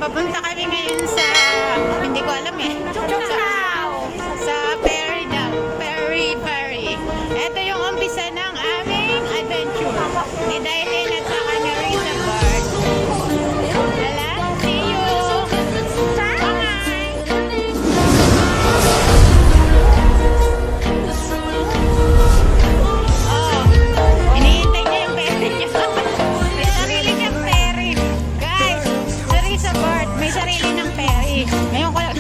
Papunta kami ngayon sa, hindi ko alam eh. Sa ferry daw. Ferry. Ito yung umpisa ng aming adventure. Ni Dailin at saka ni Risa Bart. Hala, see you! Bye! Oh, hinihintay niya yung ferry niya. May sarili niyang ferry. Guys, si Risa Bart, may sarili ng ferry. Ngayon ko lang.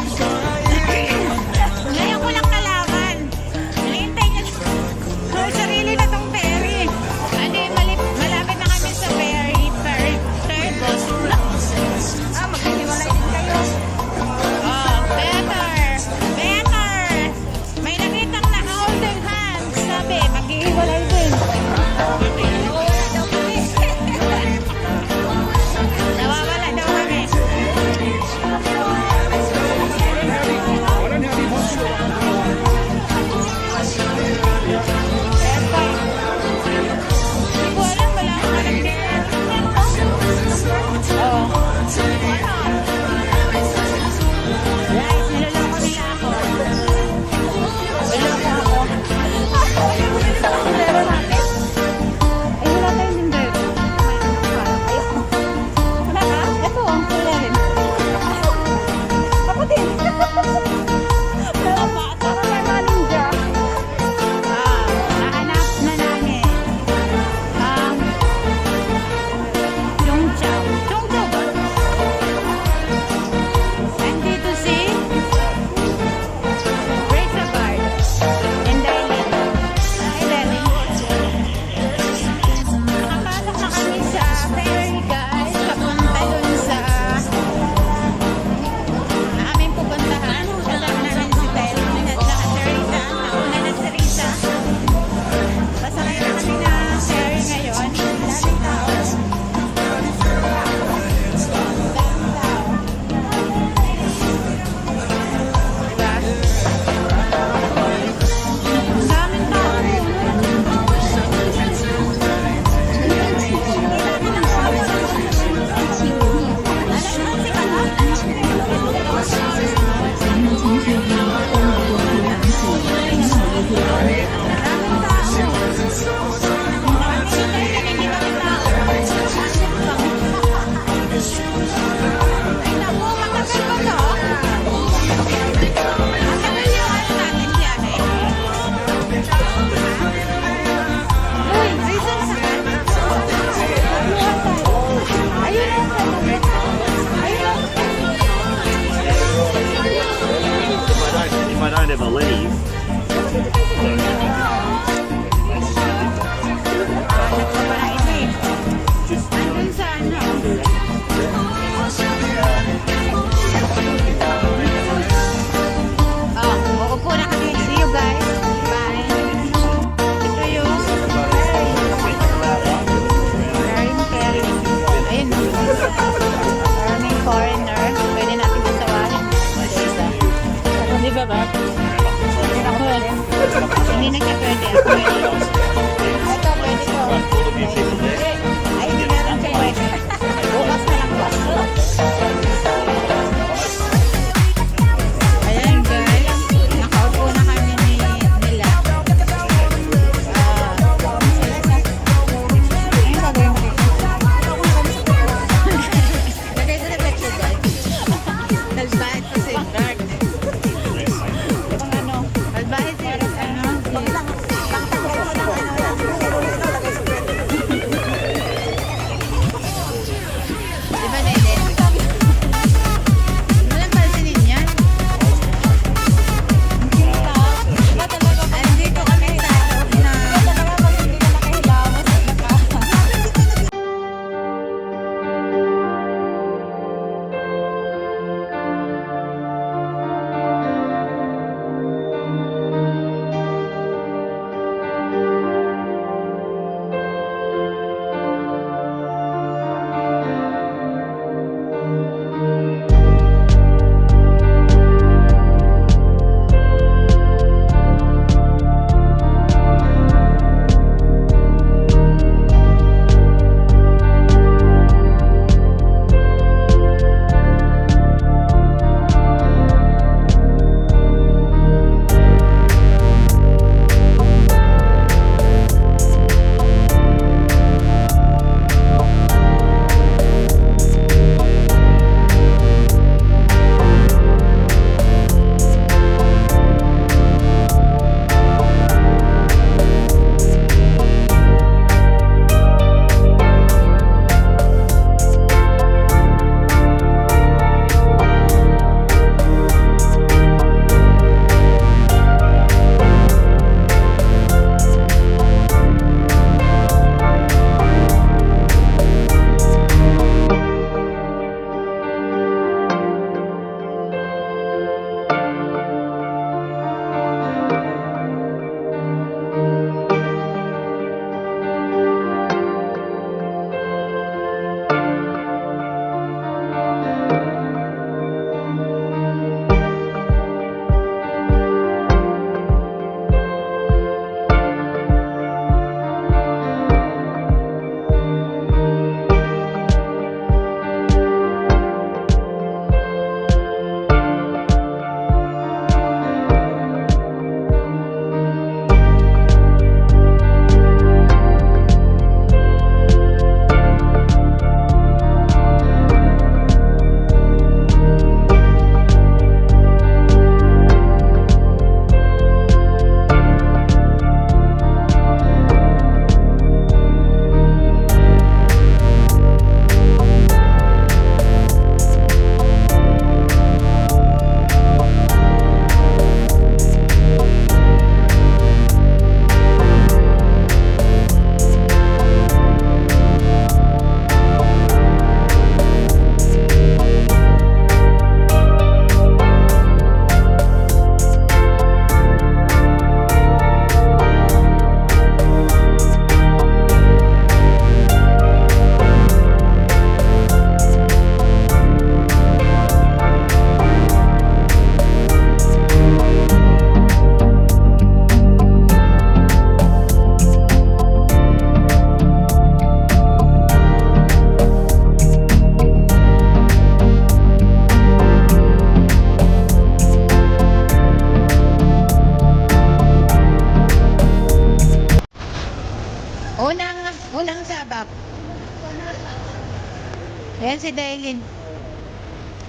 Yan si Dailin.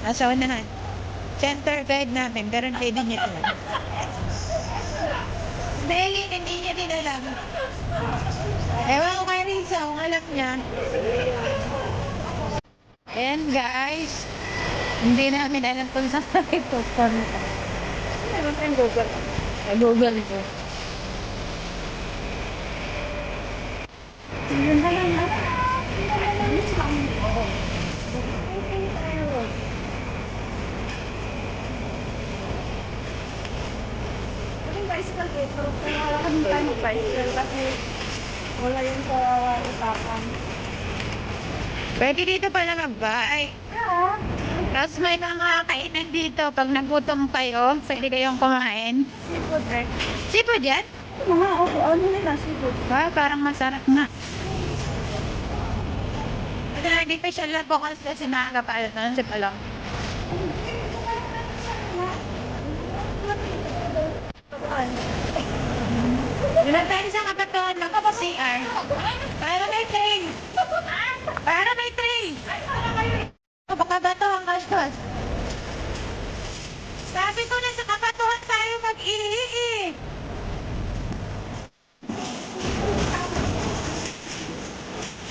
Nasa unahan. Center guide namin, pero hindi din niya alam. Dailin, hindi niya din alam. Ewan ko kay Risa, kung alam niya. Ayan guys. Hindi namin alam kung saan kami pupunta. Meron tayong Google. Google ko. Bicycle eh, pero wala kami tayo mag-bicycle kasi wala yung sa usapan. Pwede dito pala mag-buy. Yeah. Tapos may mga kainan dito. Pag nagutom kayo, pwede kayong kumain. Seafood, right? Seafood yan? Mga okay, ano nila, seafood. Parang masarap na. Ito na, hindi pa siya lang bukas kasi nakakapalo na si Palong. Doon tayo sa kapatuan ng CR. Para may train. Para may train. Baka ba ito ang gastos? Sabi ko na sa kapatuan tayo mag-ihi.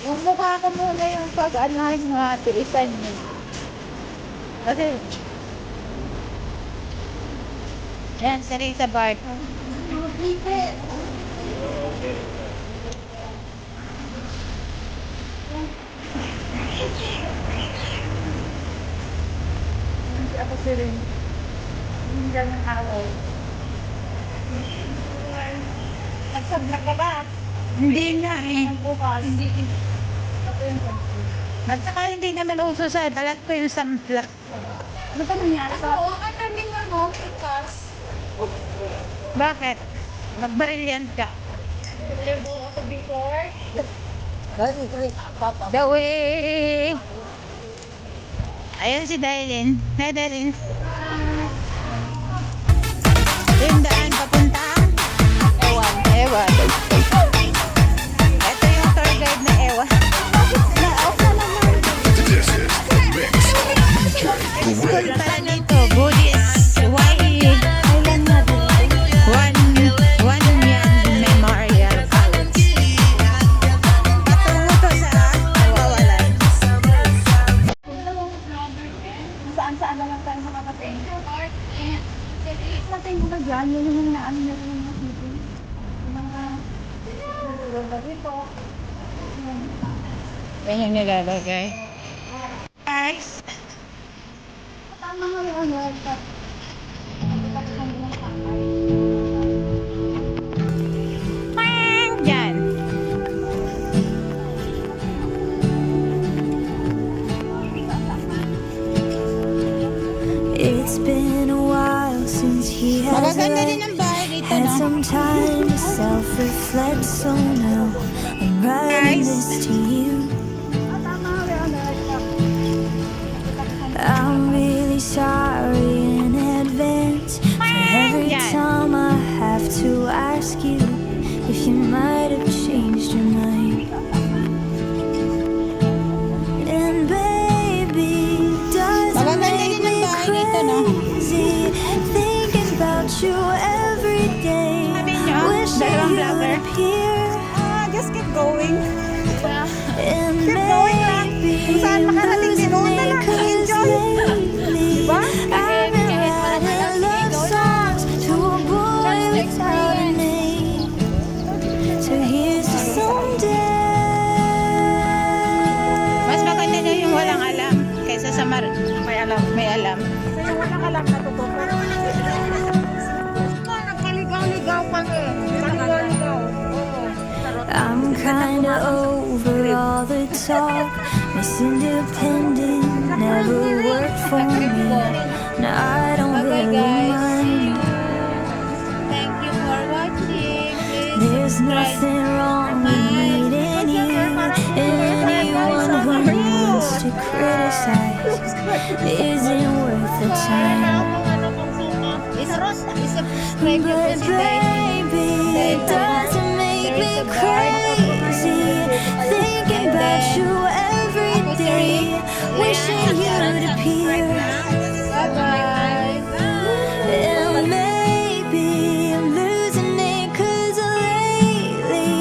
Yung mukha ko muna yung pag-anahin mga tiisan niyo. Kasi, yan, si Risa Bart. Hindi ako sirin. Hindi ng araw. Nagsablag ka ba? Hindi nga eh. Ang bukas. Hindi. Ito yung konti. At saka hindi naman uso sa dalat ko yung samplak. Ano ba nangyari sa... Oo, ang kaming ano, ikas. Bakit? Mag-brilliant ka. Level ako before. The way! Ayun si Dailin. Hi, Dailin. Yung daan papunta? Ewan. Ewan. Ito yung tour guide na Ewan. School pala dito. Buddhist. Why? One yan memorial college. Patungo to sa kawawalan. Saan-saan na lang tayo makakating. Natin ko ba dyan? Yun yung naano niya rin yung meeting. Yung mga... dito. Yan yung nilalagay. Guys. Tama nga yung ano. Yan. It's been a while since he has Magaganda din left. ang bahay dito, Had no? some time to self-reflect, so now I'm writing Guys. this to you. Tama nga yung ano. I'm really sorry in advance for every Yan. time I have to ask you if you might have changed your mind. And baby, does it Magaganda make din ang me bahay dito, no? crazy thinking about you every day? Sabi niyo, Wishing dalawang you vlogger. would appear. Just keep going. And Keep going lang. maybe Kung saan makarating din, doon na lang. Enjoy. Diba? I've been writing love songs to a boy without a name. So here's to someday. Mas maganda na yung walang alam kaysa sa may alam. May alam. So yung walang alam na totoo. Nagkaligaw-ligaw kami. Nagkaligaw-ligaw. I'm kinda over all the talk. Miss Independent never worked for me. Now I don't Bye-bye, really guys. mind. Thank you for watching. There's nothing wrong with meeting you. Anyone who wants to criticize isn't worth the time. But baby, it doesn't make me crazy thinking about you every day. wishing you'd appear. Bye-bye. And maybe I'm losing it 'cause lately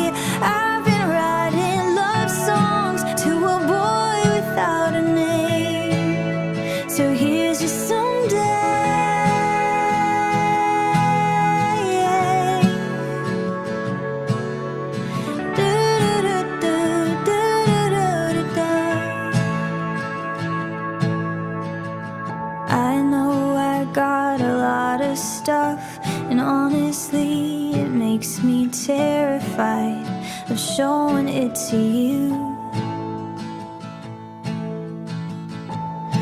I've been writing love songs to a boy without a name. So here's just someday. I know I got a lot of stuff, and honestly, it makes me terrified of showing it to you.